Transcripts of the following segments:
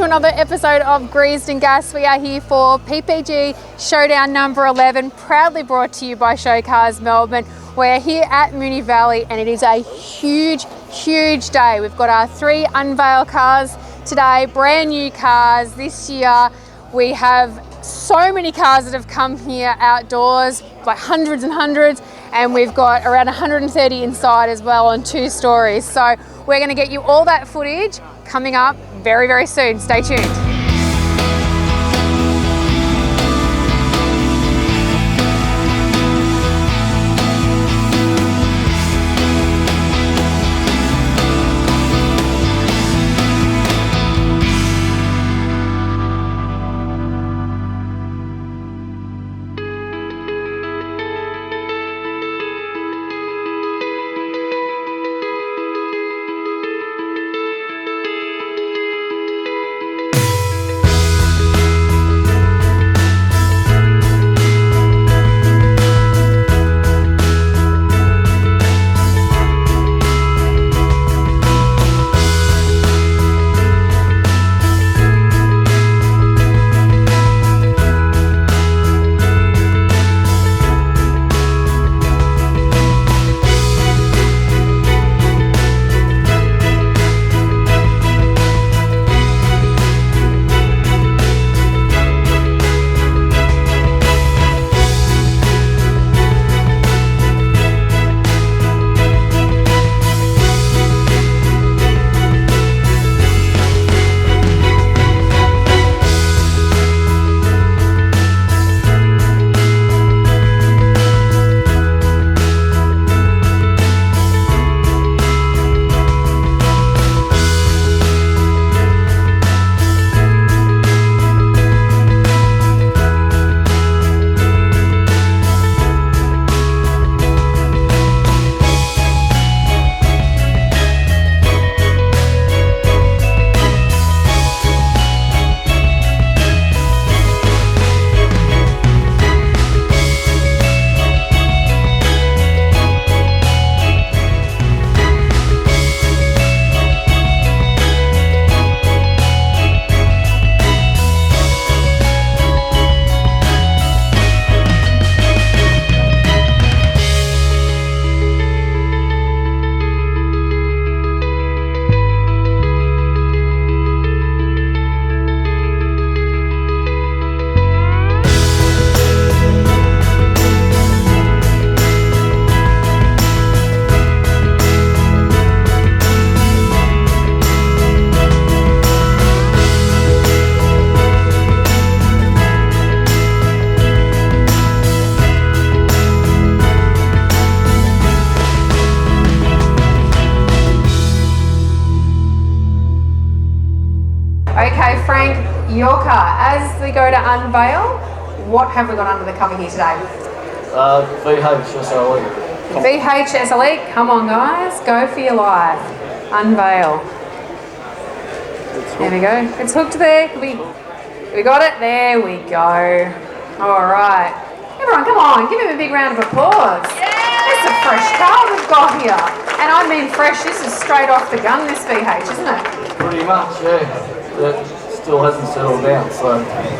another episode of Greased and Gas. We are here for PPG Showdown number 11, proudly brought to you by Showcars Melbourne. We're here at Moonee Valley and it is a huge, huge day. We've got our 3 unveil cars today, brand new cars this year. We have so many cars that have come here outdoors, like hundreds and hundreds, and we've got around 130 inside as well on 2 stories. So we're going to get you all that footage coming up very, very soon. Stay tuned. Okay, Frank, your car. As we go to unveil, what have we got under the cover here today? VHSLE. VHSLE, come on guys, go for your life. Unveil. There we go. It's hooked there. We got it? There we go. All right. Everyone, come on, give him a big round of applause. It's a fresh car we've got here. And I mean fresh, this is straight off the gun, this VH, isn't it? Pretty much, yeah. It still hasn't settled down,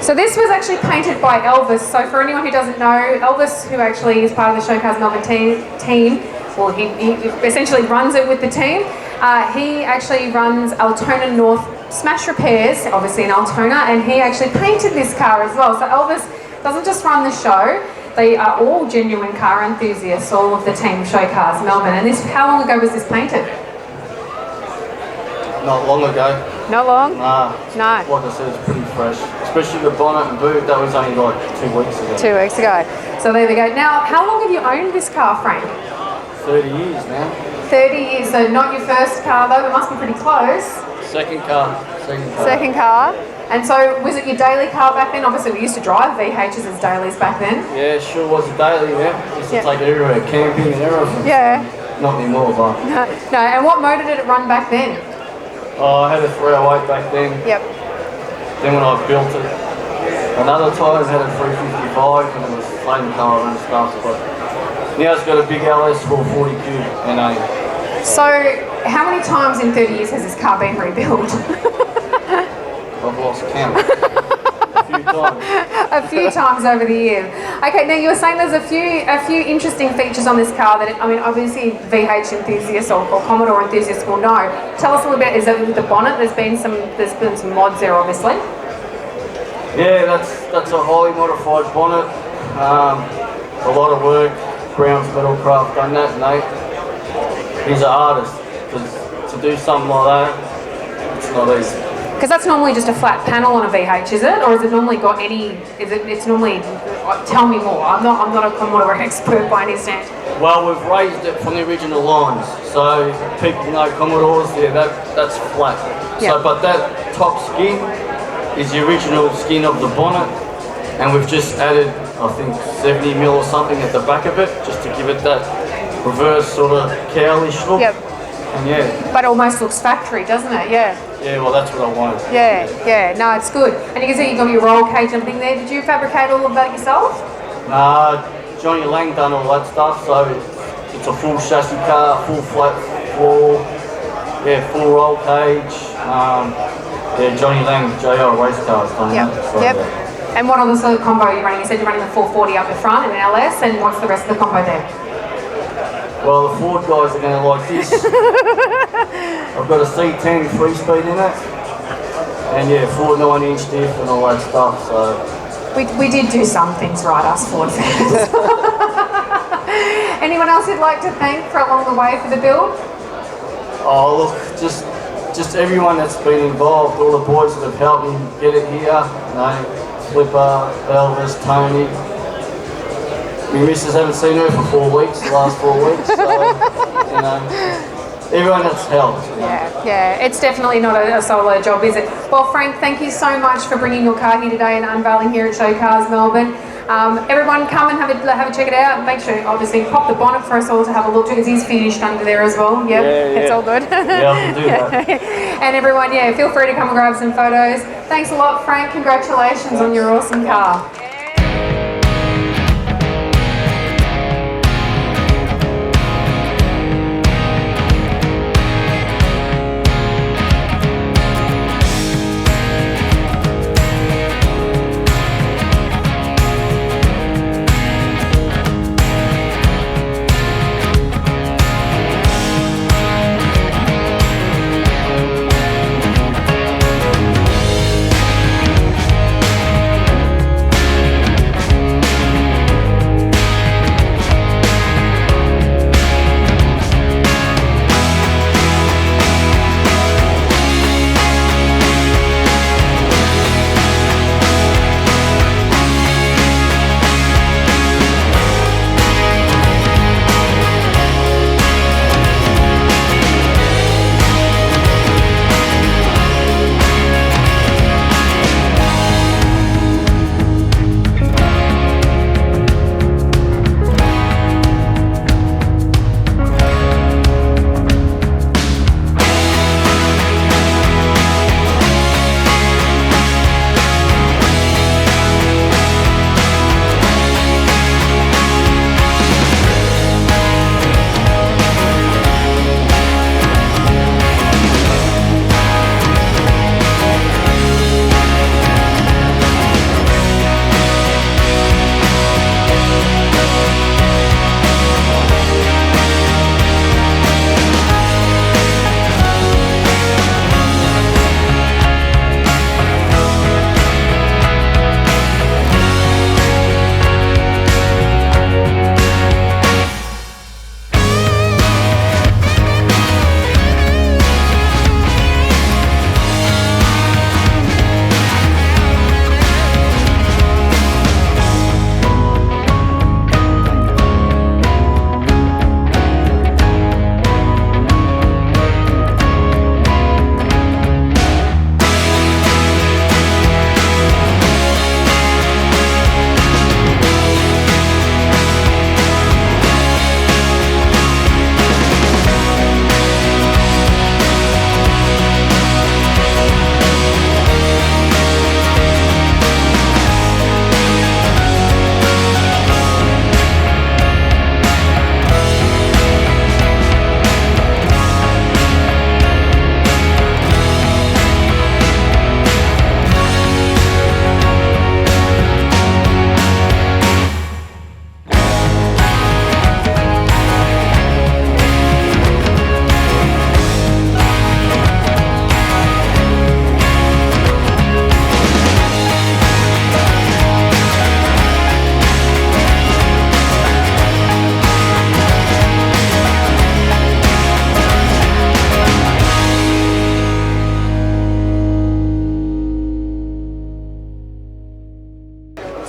So this was actually painted by Elvis. So for anyone who doesn't know, Elvis, who actually is part of the Showcars Melbourne team, well, he essentially runs it with the team. He actually runs Altona North Smash Repairs, obviously in Altona, and he actually painted this car as well. So Elvis doesn't just run the show, they are all genuine car enthusiasts, all of the team Showcars Melbourne. And this, how long ago was this painted? Not long ago. Not long? Nah. No. Like I said, it's pretty fresh. Especially the bonnet and boot, that was only like 2 weeks ago. 2 weeks ago. So there we go. Now, how long have you owned this car, Frank? 30 years now. 30 years, so not your first car though, it must be pretty close. Second car. Second car. And so, was it your daily car back then? Obviously, we used to drive VHs as dailies back then. Yeah, sure was a daily, yeah. Used to take it everywhere, camping and everything. Yeah. Not anymore, but... No, and what motor did it run back then? Oh, I had a 308 back then. Yep. Then when I built it, another time I had a 355 and it was flame car and stuff, but now it's got a big LS 440 cube and a... So, how many times in 30 years has this car been rebuilt? I've lost count. A few times. A few times over the years. Okay, now you were saying there's a few interesting features on this car that, I mean, obviously VH enthusiasts or Commodore enthusiasts will know. Tell us a little bit, is it with the bonnet? There's been some mods there, obviously. Yeah, that's a highly modified bonnet. A lot of work. Brown's Metalcraft done that, Nate. He's an artist. To do something like that, it's not easy. Because that's normally just a flat panel on a VH, is it? Or is it normally got any? It's normally? Tell me more. I'm not a Commodore expert by any stance. Well, we've raised it from the original lines. So people know Commodores. Yeah, that's flat. Yep. So, but that top skin is the original skin of the bonnet, and we've just added, I think, 70 mil or something at the back of it, just to give it that reverse sort of cowlish look. Yep. And yeah. But it almost looks factory, doesn't it? Yeah. Yeah, well, that's what I wanted. Yeah. No, it's good. And you can see you've got your roll cage and everything there. Did you fabricate all of that yourself? Johnny Lang done all that stuff, so it's a full chassis car, full flat floor, full roll cage. Johnny Lang JL race cars done that. So, Yep. And what other sort of combo are you running? You said you're running the 440 up the front and an LS, and what's the rest of the combo there? Well, the Ford guys are going to like this. I've got a C10 3-speed in it, and 4 9-inch diff and all that stuff. So we did do some things right, us Ford fans. Anyone else you'd like to thank for along the way for the build? Oh, look, just everyone that's been involved, all the boys that have helped me get it here. Flipper, Elvis, Tony. My missus haven't seen her for 4 weeks, the last 4 weeks, so, everyone that's helped. Yeah, it's definitely not a solo job, is it? Well, Frank, thank you so much for bringing your car here today and unveiling here at Showcars Melbourne. Everyone come and have a check it out. Make sure, obviously, pop the bonnet for us all to have a look, because he's finished under there as well. Yeah. It's all good. Yeah, I can do that. And everyone, feel free to come and grab some photos. Thanks a lot, Frank. Congratulations on your awesome car.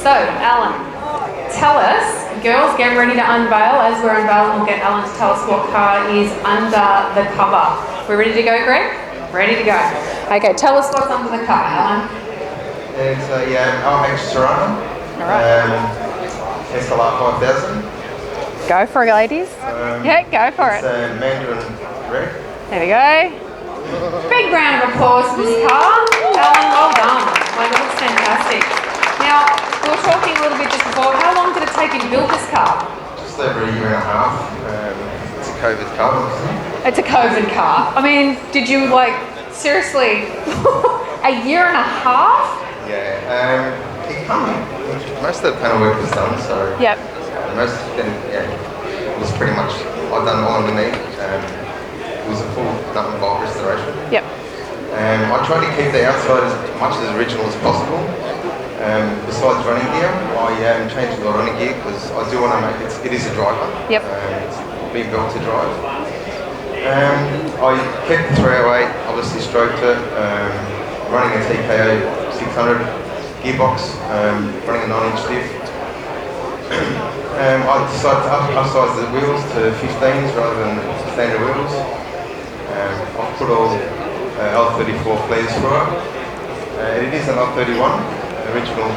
So, Alan, tell us, girls, get ready to unveil. As we're unveiling, we'll get Alan to tell us what car is under the cover. We're ready to go, Greg? Ready to go. Okay, tell us what's under the car, Alan. It's a LH Torana. All right. SLR 5000. Go for it, ladies. Yeah, go for it. It's a Mandarin red. There we go. Big round of applause for this car. Alan, well done. Like, it looks fantastic. Now, we were talking a little bit just before. How long did it take you to build this car? Just over a year and a half. It's a COVID car. It's a COVID car. I mean, did you seriously, a year and a half? Yeah. Most of the panel work was done, so Yep. most of it was pretty much, I've done all underneath. It was a full nut and bolt restoration. Yep. I tried to keep the outside as much as original as possible. Besides running gear, I changed the running gear because I do want to make it is a driver. Yep. It's been built to drive. I kept the 308, obviously stroked it, running a TKO 600 gearbox, running a 9-inch diff. I decided to upsize the wheels to 15s rather than standard wheels. I've put all L34 flares for it. It is an L31, original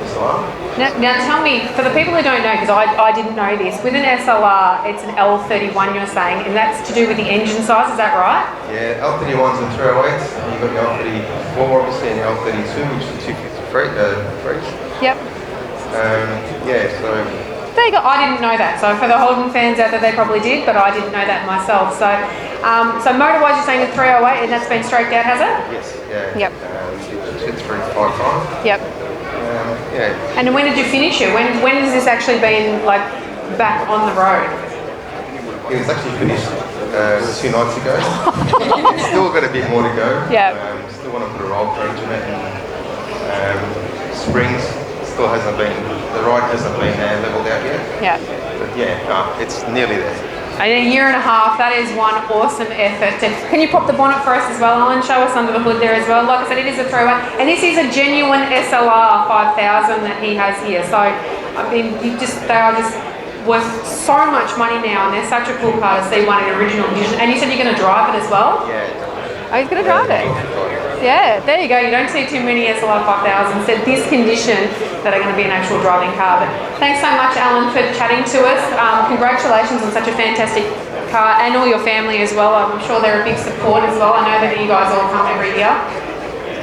SLR. Now tell me, for the people who don't know, because I didn't know this, with an SLR, it's an L31 you're saying, and that's to do with the engine size, is that right? Yeah, L31's and 308s, you've got the L34 obviously and the L32, which is 253s. Yep. Yeah, so... There you go, I didn't know that. So for the Holden fans out there, they probably did, but I didn't know that myself. So so motor-wise, you're saying a 308, and that's been stroked out, has it? Yes, yeah. Yep. We did 2.55. Yep. Yeah. And when did you finish it? When has this actually been back on the road? It was actually finished 2 nights ago. Still got a bit more to go. Yeah. Still want to put a roll cage in it, and springs still hasn't been, the ride hasn't been leveled out yet. Yeah. But yeah, it's nearly there. And a year and a half, that is one awesome effort. Can you pop the bonnet for us as well, Alan? Show us under the hood there as well. Like I said, it is a throwaway. And this is a genuine SLR 5000 that he has here. So, I mean, they are just worth so much money now, and they're such a cool car to see one in original condition. And you said you're going to drive it as well? Yeah. Oh, he's going to drive it? Yeah, there you go. You don't see too many SLR 5000s at this condition that are going to be an actual driving car. But thanks so much, Alan, for chatting to us. Congratulations on such a fantastic car, and all your family as well. I'm sure they're a big support as well. I know that you guys all come every year.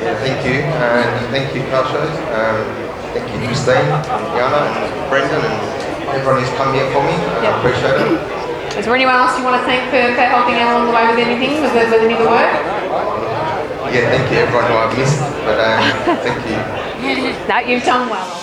Yeah, thank you, and thank you, Car Shows. Thank you, Christine, Yana, and Brendan, and everyone who's come here for me. I appreciate it. Is there anyone else you want to thank for helping Alan along the way with anything, with any of the work? Yeah, thank you everyone who I've missed, but thank you. No, you've done well.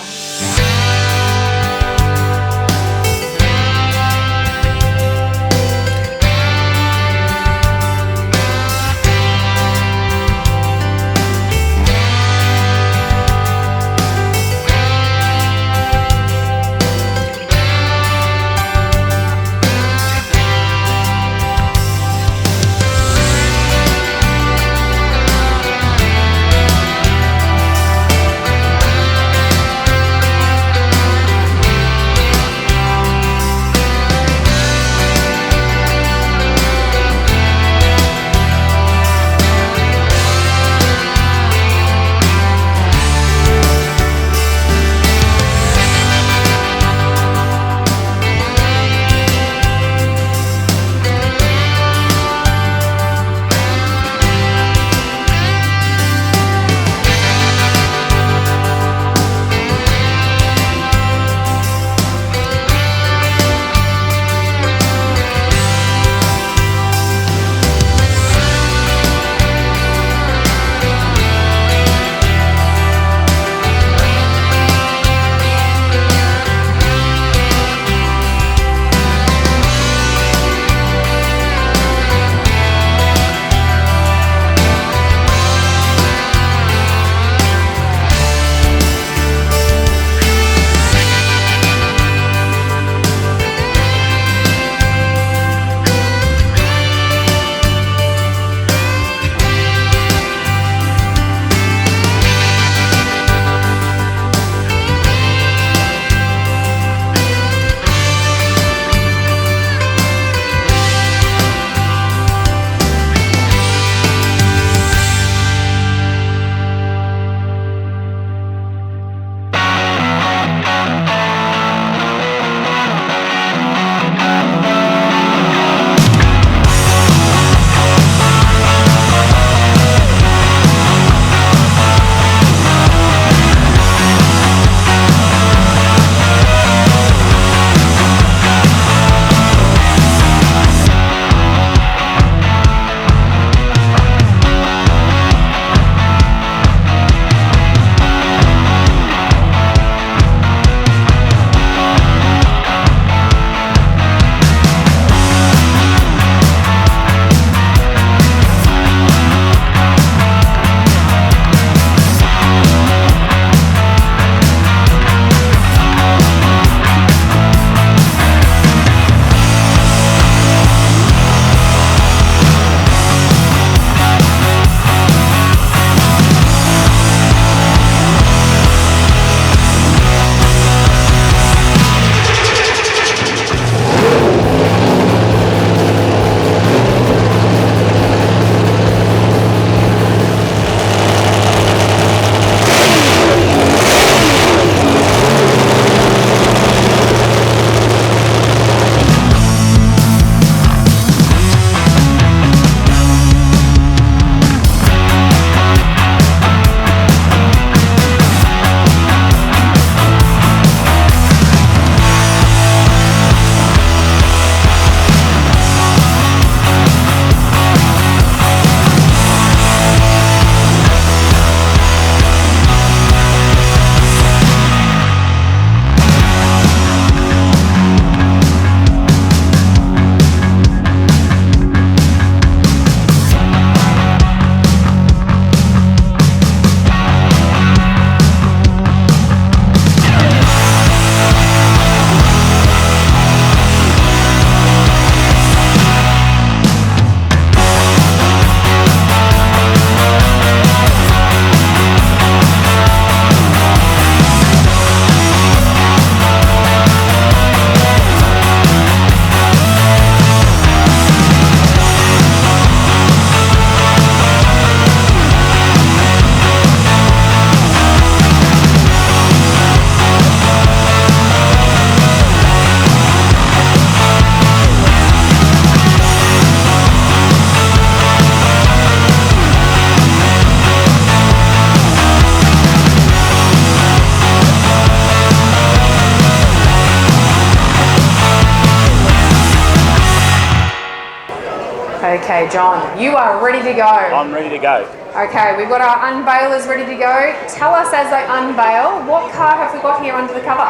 Okay, John, you are ready to go. I'm ready to go. Okay, we've got our unveilers ready to go. Tell us as they unveil, what car have we got here under the cover?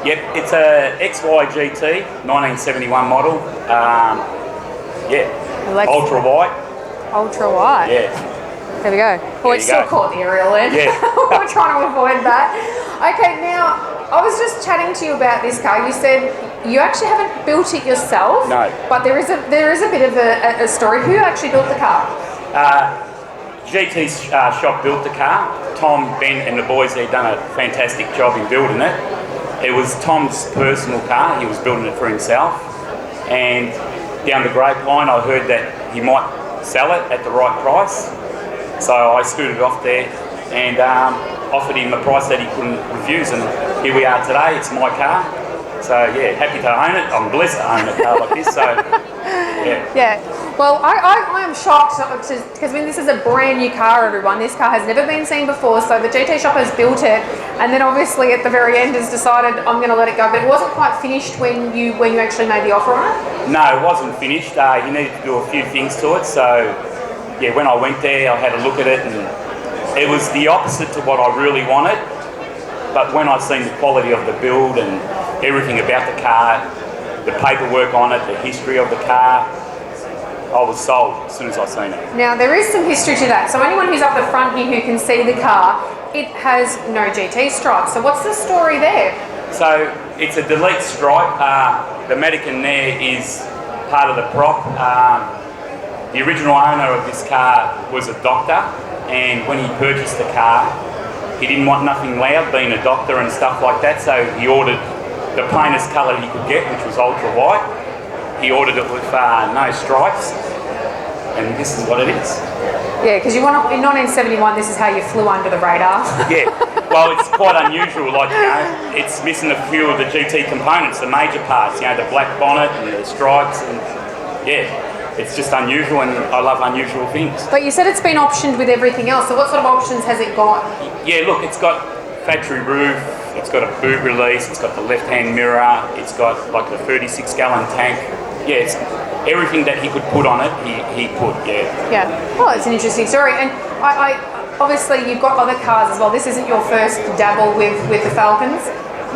Yep, it's a XYGT 1971 model. Ultra white. Ultra wide. Yeah. There we go. Well, it's still caught the aerial end. Yeah. We're trying to avoid that. Okay, now, I was just chatting to you about this car. You said you actually haven't built it yourself. No. But there is a bit of a story. Who actually built the car? GT's shop built the car. Tom, Ben and the boys there done a fantastic job in building it. It was Tom's personal car. He was building it for himself. And down the grapevine, I heard that he might sell it at the right price. So I scooted off there and offered him a price that he couldn't refuse. And here we are today. It's my car. So yeah, happy to own it. I'm blessed to own a car like this. So yeah. Yeah. Well, I am shocked because this is a brand new car, everyone. This car has never been seen before, so the GT shop has built it, and then obviously at the very end has decided I'm going to let it go. But it wasn't quite finished when you actually made the offer on it. No, it wasn't finished. He needed to do a few things to it. So yeah, when I went there, I had a look at it, and it was the opposite to what I really wanted. But when I seen the quality of the build and everything about the car, the paperwork on it, the history of the car, I was sold as soon as I seen it. Now there is some history to that. So anyone who's up the front here who can see the car, it has no GT stripes. So what's the story there? So it's a delete stripe. The Medican there is part of the prop. The original owner of this car was a doctor, and when he purchased the car, he didn't want nothing loud, being a doctor and stuff like that, so he ordered the plainest colour he could get, which was ultra white. He ordered it with no stripes, and this is what it is. Yeah, because in 1971, this is how you flew under the radar. Yeah, well, it's quite unusual, like, you know, it's missing a few of the GT components, the major parts, you know, the black bonnet and the stripes, and yeah, it's just unusual, and I love unusual things. But you said it's been optioned with everything else, so what sort of options has it got? Yeah, look, it's got factory roof, it's got a boot release, it's got the left-hand mirror, it's got like the 36-gallon tank. Yeah, it's everything that he could put on it, he put, yeah. Yeah, well, it's an interesting story. And I obviously you've got other cars as well. This isn't your first dabble with the Falcons?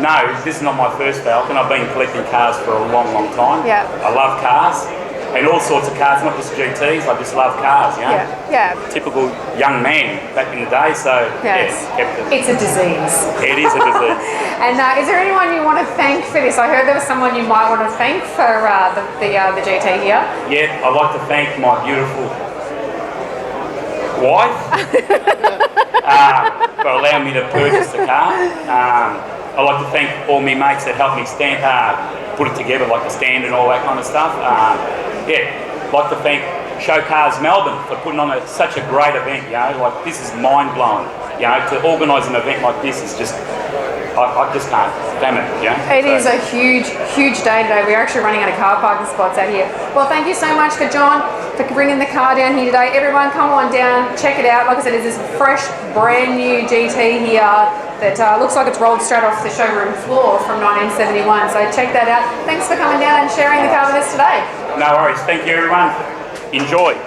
No, this is not my first Falcon. I've been collecting cars for a long, long time. Yeah. I love cars. And all sorts of cars, not just GTs, I just love cars, you know? Yeah. Typical young man back in the day, so yes. Kept it. It's a disease. It is a disease. And is there anyone you want to thank for this? I heard there was someone you might want to thank for the GT here. Yeah, I'd like to thank my beautiful wife for allowing me to purchase the car. I'd like to thank all my mates that helped me put it together, like the stand and all that kind of stuff. I'd like to thank ShowcarsMelbourne for putting on such a great event, you know, like this is mind-blowing. You know, to organise an event like this is just, I just can't, damn it, you know. It is a huge, huge day today. We're actually running out of car parking spots out here. Well, thank you so much for John, for bringing the car down here today. Everyone come on down, check it out. Like I said, it's this fresh, brand new GT here that looks like it's rolled straight off the showroom floor from 1971. So check that out. Thanks for coming down and sharing the car with us today. No worries. Thank you, everyone. Enjoy.